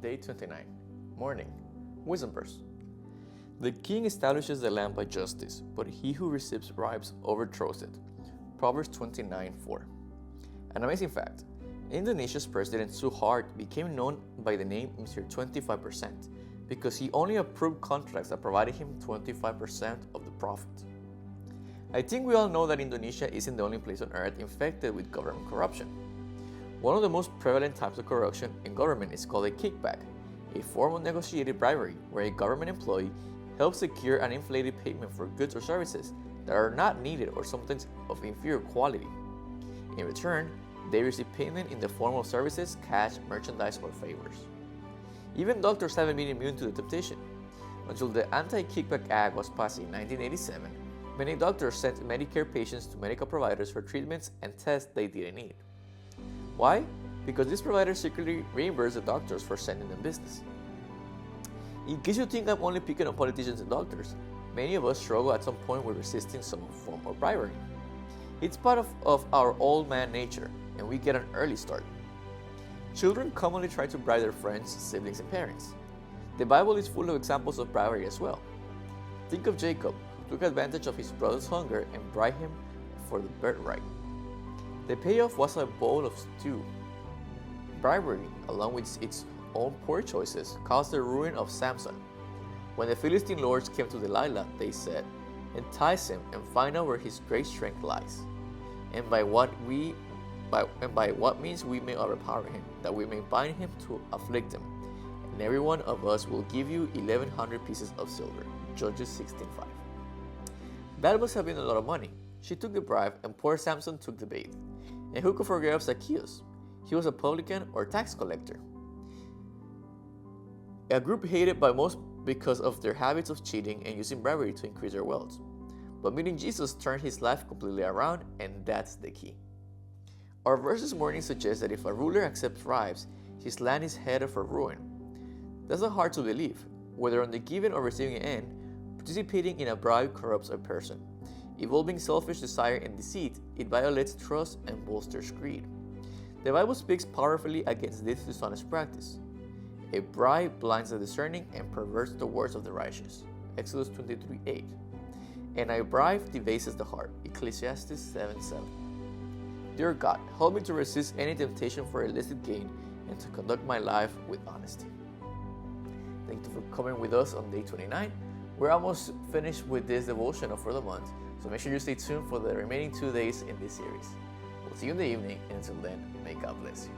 Day 29. Morning. Wisdom verse. The king establishes the land by justice, but he who receives bribes overthrows it. Proverbs 29:4. An amazing fact. Indonesia's president Suharto became known by the name Mr. 25% because he only approved contracts that provided him 25% of the profit. I think we all know that Indonesia isn't the only place on earth infected with government corruption. One of the most prevalent types of corruption in government is called a kickback, a form of negotiated bribery where a government employee helps secure an inflated payment for goods or services that are not needed or sometimes of inferior quality. In return, they receive payment in the form of services, cash, merchandise, or favors. Even doctors haven't been immune to the temptation. Until the Anti-Kickback Act was passed in 1987, many doctors sent Medicare patients to medical providers for treatments and tests they didn't need. Why? Because these providers secretly reimburse the doctors for sending them business. In case you think I'm only picking on politicians and doctors, many of us struggle at some point with resisting some form of bribery. It's part of our old man nature, and we get an early start. Children commonly try to bribe their friends, siblings, and parents. The Bible is full of examples of bribery as well. Think of Jacob, who took advantage of his brother's hunger and bribed him for the birthright. The payoff was a bowl of stew. Bribery, along with its own poor choices, caused the ruin of Samson. When the Philistine lords came to Delilah, they said, "Entice him and find out where his great strength lies, and by what means we may overpower him, that we may bind him to afflict him. And every one of us will give you 1,100 pieces of silver." Judges 16:5. That must have been a lot of money. She took the bribe, and poor Samson took the bait. And who could forget of Zacchaeus? He was a publican or tax collector, a group hated by most because of their habits of cheating and using bribery to increase their wealth. But meeting Jesus turned his life completely around, and that's the key. Our verse this morning suggests that if a ruler accepts bribes, his land is headed for ruin. That's not hard to believe. Whether on the giving or receiving end, participating in a bribe corrupts a person. Involving selfish desire and deceit, it violates trust and bolsters greed. The Bible speaks powerfully against this dishonest practice. A bribe blinds the discerning and perverts the words of the righteous. Exodus 23:8. And a bribe debases the heart. Ecclesiastes 7:7. Dear God, help me to resist any temptation for illicit gain and to conduct my life with honesty. Thank you for coming with us on day 29. We're almost finished with this devotional for the month, so make sure you stay tuned for the remaining 2 days in this series. We'll see you in the evening, and until then, may God bless you.